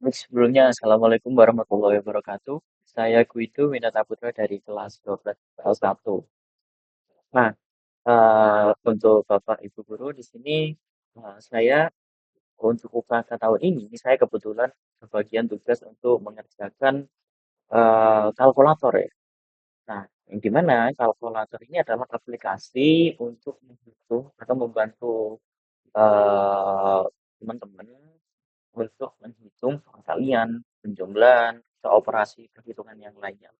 Baik, sebelumnya Assalamualaikum warahmatullahi wabarakatuh. Saya Guido Winata Putra dari kelas 12 L1. Nah, untuk Bapak Ibu guru di sini saya untuk UKK tahun ini saya kebetulan kebagian tugas untuk mengerjakan kalkulator ya. Nah, yang dimana kalkulator ini adalah aplikasi untuk menghitung atau membantu teman-teman untuk menghitung pengkalian, penjumlahan, atau operasi perhitungan yang lainnya.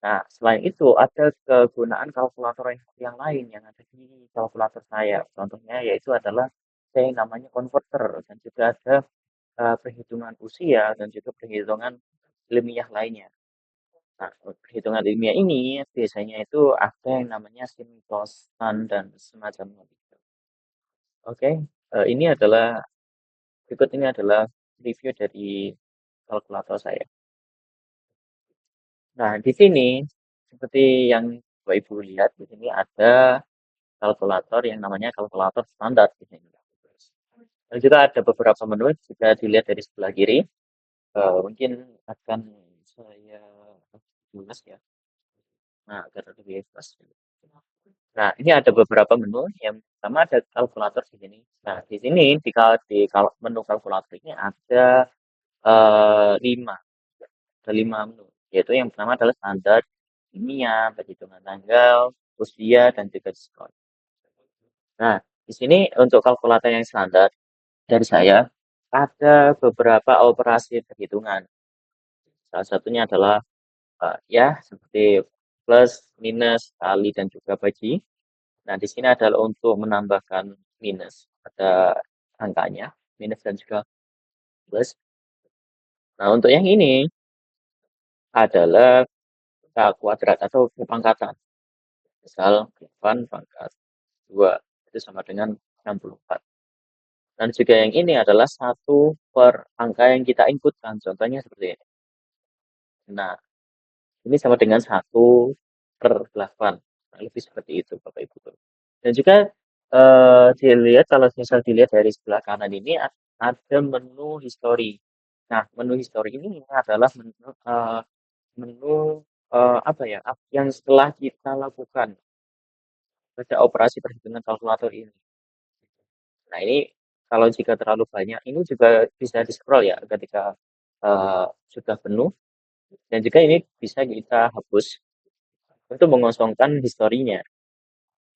Nah, selain itu ada kegunaan kalkulator yang lain yang ada di kalkulator saya. Contohnya yaitu adalah yang namanya converter dan juga ada perhitungan usia dan juga perhitungan ilmiah lainnya. Nah, perhitungan ilmiah ini biasanya itu ada yang namanya simultan dan semacamnya. Oke, ini adalah berikut ini adalah review dari kalkulator saya. Nah, di sini seperti yang Bapak Ibu lihat di sini ada kalkulator yang namanya kalkulator standar di sini. Dan juga ada beberapa menu jika dilihat dari sebelah kiri. Mungkin akan saya tulis ya. Nah, agar lebih jelas. Nah, ini ada beberapa menu. Yang pertama ada kalkulator di sini. Nah, di sini di menu kalkulator ini ada 5. Ada 5 menu. Yaitu yang pertama adalah standar, ilmiah, perhitungan tanggal, usia, dan juga diskon. Nah, di sini untuk kalkulator yang standar dari saya ada beberapa operasi perhitungan. Salah satunya adalah ya seperti plus, minus, kali, dan juga bagi. Nah, di sini adalah untuk menambahkan minus pada angkanya, minus dan juga plus. Nah, untuk yang ini adalah kuadrat atau kepangkatan. Misal 8 pangkat 2 itu sama dengan 64. Dan juga yang ini adalah 1 per angka yang kita inputkan. Contohnya seperti ini. Nah, ini sama dengan 1/8. Nah, lebih seperti itu Bapak Ibu. Dan juga dilihat kalau misal dilihat dari sebelah kanan ini ada menu history. Nah, menu history ini adalah menu apa ya? Yang setelah kita lakukan pada operasi perhitungan kalkulator ini. Nah, ini kalau jika terlalu banyak, ini juga bisa di-scroll ya ketika sudah penuh. Dan juga ini bisa kita hapus untuk mengosongkan historinya.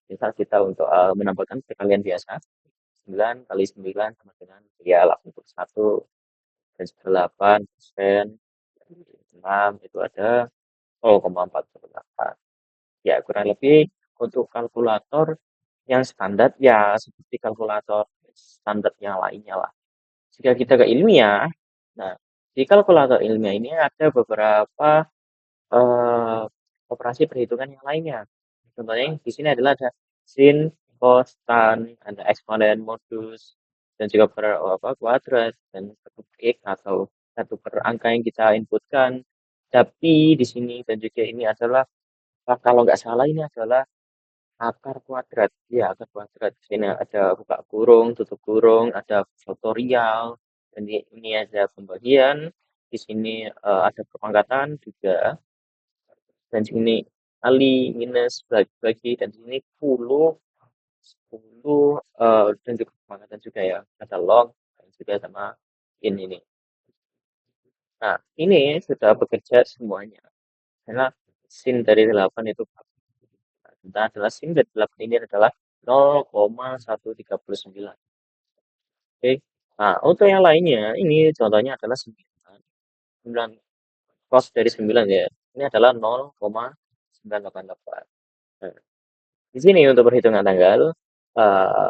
Misal kita untuk menambahkan perkalian biasa, 9 kali 9 sama dengan ya 81 dan 8%, 6 itu ada 0,48. Ya, kurang lebih untuk kalkulator yang standar ya seperti kalkulator standar yang lainnya lah. Jika kita ke ilmiah, nah di kalkulator ilmiah ini ada beberapa eh, operasi perhitungan yang lainnya. Contohnya di sini adalah ada sin, cos, tan, ada eksponen, modus, dan juga kuadrat dan satu per x atau 1 per angka yang kita inputkan. Tapi di sini dan juga ini adalah kalau nggak salah ini adalah akar kuadrat. Ya, akar kuadrat. Di sini ada buka kurung, tutup kurung, ada faktorial, dan ini ada pembagian. Di sini ada perpangkatan juga, dan sini kali, minus, bagi, dan sini puluh, 10, dan juga perpangkatan juga ya. Ada log, dan juga sama ini. Nah, ini sudah bekerja semuanya. Karena sin dari 8 itu kita adalah sin dari 8 ini adalah 0,139. Oke. Nah, untuk yang lainnya, ini contohnya adalah 9. 9 cos dari 9 ya. Ini adalah 0,988. Nah, di sini untuk perhitungan tanggal, eh,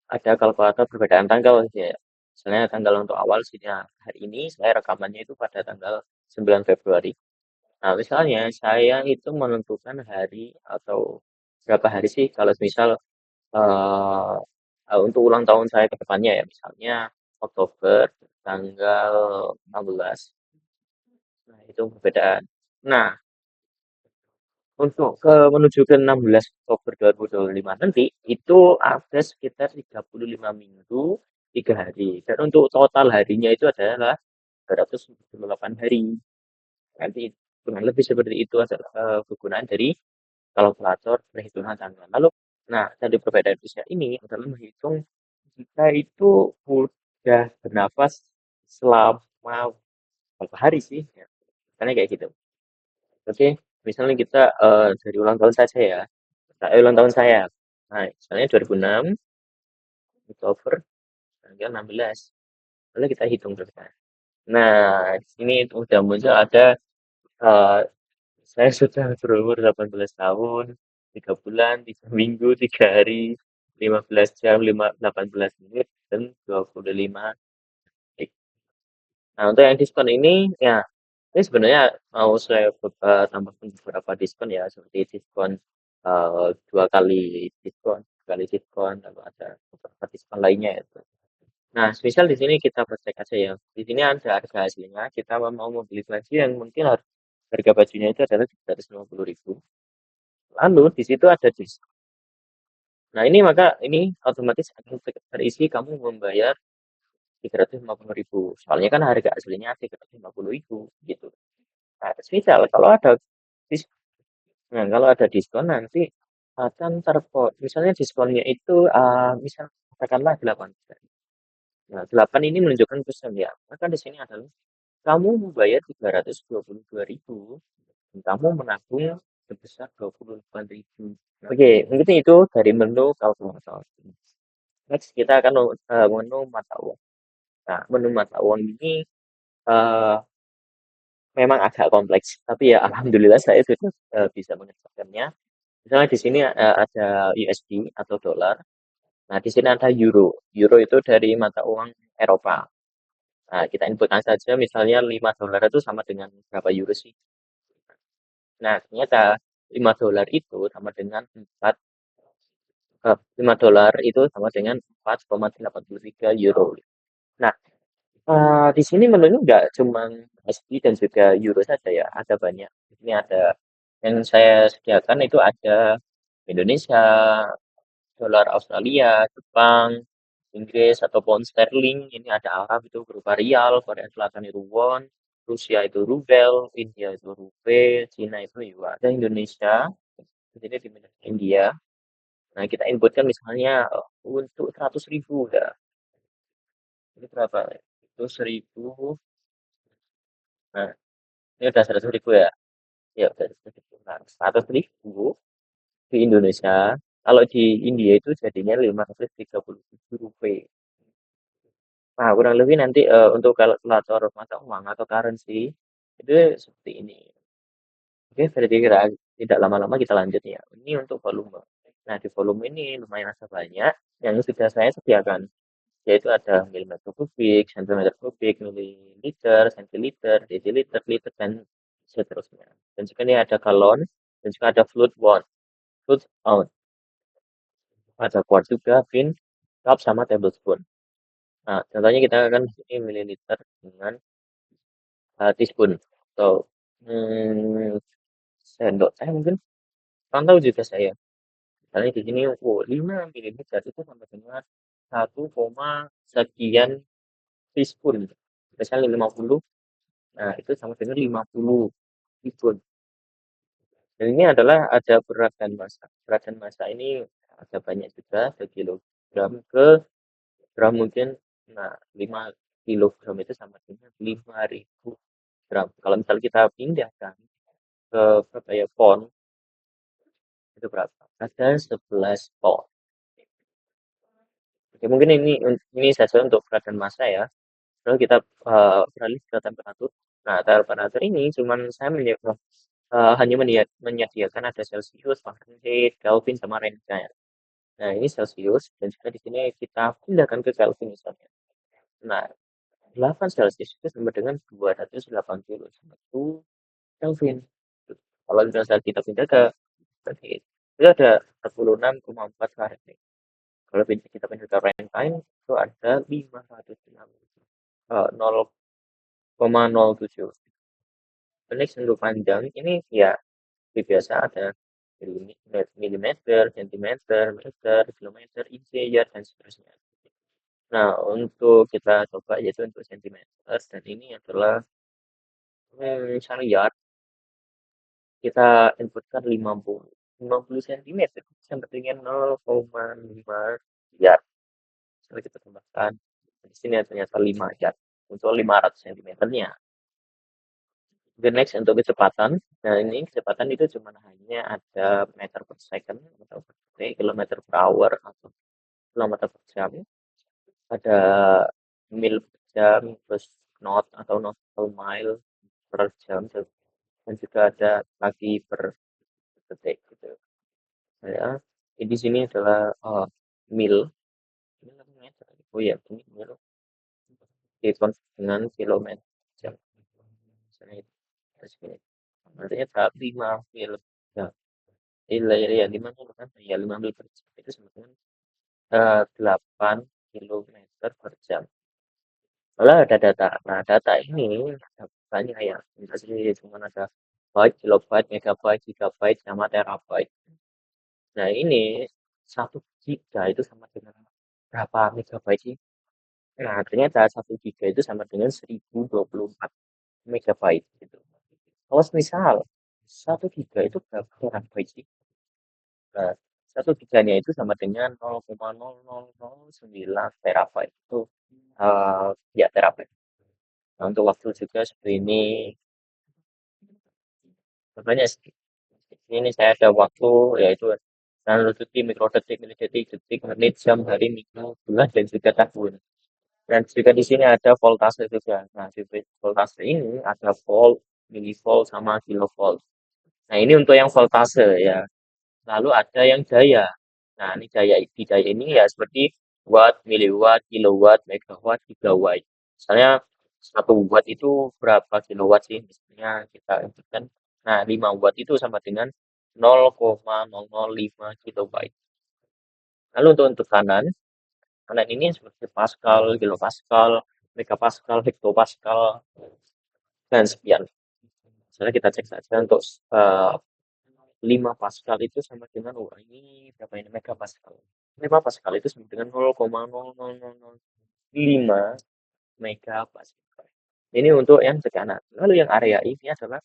ada kalkulator perbedaan tanggal ya. Misalnya tanggal untuk awal sini hari ini saya rekamannya itu pada tanggal 9 Februari. Nah, misalnya saya itu menentukan hari atau berapa hari sih kalau misal eh, untuk ulang tahun saya ke depannya ya, misalnya Oktober tanggal 16. Nah, itu perbedaan. Nah, untuk menuju ke 16 Oktober 2025 nanti itu ada sekitar 35 minggu 3 hari. Dan untuk total harinya itu adalah 368 hari. Nanti kurang lebih seperti itu adalah kegunaan dari kalkulator perhitungan tanggal. Lalu, nah tadi perbedaan usia ini adalah menghitung kita itu udah bernafas selama berapa hari sih? Ya, karena kayak gitu. Oke, misalnya kita dari ulang tahun saja ya. Ulang tahun saya. Nah, misalnya 2006, Oktober, tanggal 16. Lalu kita hitung terus. Nah, di sini udah muncul ada eh, saya sudah berumur 18 tahun, 3 bulan, 3 minggu, 3 hari, 15 jam, 18 menit, dan 25 detik. Nah, untuk yang diskon ini sebenarnya mau saya tambahkan beberapa diskon ya, seperti diskon 2 kali diskon, lalu ada beberapa diskon lainnya ya. Nah, misal di sini kita cek aja ya. Di sini ada harga aslinya. Kita mau membeli baju yang mungkin harga bajunya itu adalah 350.000. Lalu di situ ada diskon. Nah, ini maka ini otomatis akan terisi kamu membayar 350.000. Soalnya kan harga aslinya 350.000 gitu. Nah, misal kalau ada diskon nanti akan misalnya diskonnya itu misal katakanlah 8%. Nah, 8 ini menunjukkan persen ya. Maka di sini adalah kamu membayar 322.000 dan kamu menabung sebesar 28.000. Oke, mungkin itu dari menu kalkulator. Next, kita akan menu mata uang. Nah, menu mata uang ini eh, memang agak kompleks, tapi ya alhamdulillah saya sudah bisa mengerjakannya. Misalnya di sini ada USD atau dolar. Nah, di sini ada euro. Euro itu dari mata uang Eropa. Nah, kita inputkan saja misalnya 5 dolar itu sama dengan berapa euro sih? Nah, ternyata 5 dolar itu sama dengan 5 dolar itu sama dengan 4,83 euro. Nah, di sini menunya nggak cuma USD dan juga euro saja ya, ada banyak. Di sini ada yang saya sediakan itu ada Indonesia, dolar Australia, Jepang, Inggris atau pound sterling. Ini ada Arab itu berupa rial, Korea Selatan itu won, Rusia itu rubel, India itu rupiah, Cina itu yuan. Ada Indonesia, di sini di India. Nah, kita inputkan misalnya untuk 100.000 udah. Ini berapa? Itu 1.000. Nah, ini udah 100.000 ya. Ya, udah 100.000. Nah, 100.000 di Indonesia. Kalau di India itu jadinya 537 rupiah. Nah, kurang lebih nanti untuk kalkulator mata uang atau currency itu seperti ini. Oke, berarti tidak lama-lama kita lanjut ya. Ini untuk volume. Nah, di volume ini lumayan ada banyak yang sudah saya sediakan, yaitu ada milimeter kubik, sentimeter kubik, mililiter, sentiliter, desiliter, liter, dan seterusnya. Dan juga ini ada galon, dan juga ada fluid one, fluid ounce, ada quart juga, pin, cup, sama tablespoon. Nah, contohnya kita akan di sini mililiter dengan teaspoon atau hmm, sendok teh mungkin. Kurang tahu juga saya. Misalnya di sini 5 milimeter itu sama dengan 1, sekian teaspoon. Misalnya 50. Nah, itu sama dengan 50 teaspoon. Dan ini adalah ada berat dan massa. Berat dan massa ini ada banyak juga, ada kilogram ke gram mungkin. Nah, 5 kilogram itu sama dengan 5.000 gram. Kalau misal kita pindahkan ke berapa ya, pon, itu berapa? Ada 11 pon. Oke, mungkin ini saja untuk berat dan massa ya. Lalu kita beralih ke temperatur. Nah, temperatur ini cuman saya hanya menyediakan ada Celsius, Fahrenheit, Kelvin, sama Fahrenheit. Nah, ini Celsius dan juga di sini kita pindahkan ke Kelvin misalnya. Nah, 8 Celsius itu sama dengan 281 Kelvin. Kalau misalnya kita pindah ke Fahrenheit, itu ada 46,4 Fahrenheit. Kalau kita pindah ke Fahrenheit, itu ada 506. 0,07. Ini untuk panjang ini ya seperti biasa ada milimeter, sentimeter, meter, kilometer, inci, yard, dan seterusnya. Nah, untuk kita coba yaitu untuk sentimeter, dan ini adalah misalnya yard, kita inputkan 50 cm sampai dengan 0,5 yard. Misalnya kita tambahkan di sini ternyata 5 yard untuk 500 cm-nya. The next untuk kecepatan. Nah, ini kecepatan itu cuma hanya ada meter per second atau per detik, kilometer per hour atau kilometer per jam. Ada mil per jam, terus knot atau nautical mile per jam, dan juga ada lagi per detik gitu. Ya, di sini adalah mil. Ini namanya oh ya, ini mil dikonvert dengan kilometer per jam. Misalnya itu, terus ini. Artinya saat 5 mil per jam. Ya, 5 mil kan? Ya, 5 mil per jam itu sama dengan 8 kilometer per jam. Malah ada data. Nah, data ini ada banyak ya. Tidak sih cuma ada byte, kilobyte, megabyte, gigabyte, sama terabyte. Nah, ini 1 giga itu sama dengan berapa megabyte sih? Nah, ternyata 1 giga itu sama dengan 1024 megabyte gitu. Kalau misal 1 giga itu berapa terabyte sih? Nah, 1 giganya itu sama dengan 0,0009 terabyte itu ya terabyte. Nah, untuk waktu juga seperti ini sebenarnya ini saya ada waktu yaitu nanodetik, mikrodetik, milidetik, detik, menit, jam, hari, minggu, bulan, dan juga tahun. Dan juga di sini ada voltase juga. Nah, di voltase ini ada volt, milivolt, sama kilovolt. Nah, ini untuk yang voltase ya. Lalu ada yang daya. Nah, ini daya ini ya seperti watt, miliwatt, kilowatt, megawatt, gigawatt. Misalnya 1 watt itu berapa kilowatt sih? Misalnya kita inputkan. Nah, 5 watt itu sama dengan 0,005 kilobyte. Lalu untuk tekanan, tekanan ini seperti Pascal, kilopascal, megapascal, hektopascal, dan sekian. Misalnya kita cek saja untuk eh, 5 Pascal itu sama dengan, wah ini berapa ini megapascal. 5 Pascal itu sama dengan 0,00005 megapascal. Ini untuk yang tekanan. Lalu yang area ini adalah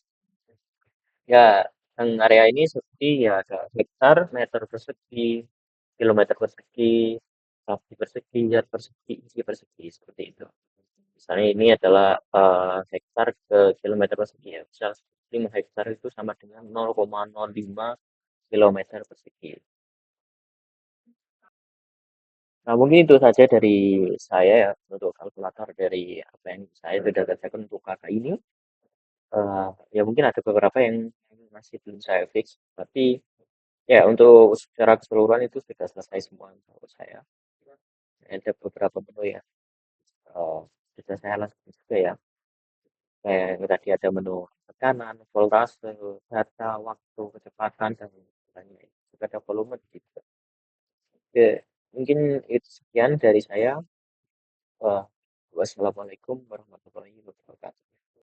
ya yang area ini seperti ya ada hektar, meter persegi, kilometer persegi, kaki persegi, yard persegi, inci persegi seperti itu. Misalnya ini adalah hektar ke kilometer persegi ya. Misal 5 hektar itu sama dengan 0,05 kilometer persegi. Nah, mungkin itu saja dari saya ya untuk kalkulator dari apa yang saya sudah kerjakan untuk kakak ini. Ya mungkin ada beberapa yang masih belum saya fix, tapi ya untuk secara keseluruhan itu sudah selesai semua untuk saya. Ada beberapa menu ya eh, sudah saya lakukan juga ya. Kayak yang tadi ada menu tekanan, voltase, data, waktu, kecepatan, dan lainnya. Juga ada volume gitu. Oke, mungkin itu sekian dari saya. Wah, wassalamualaikum warahmatullahi wabarakatuh.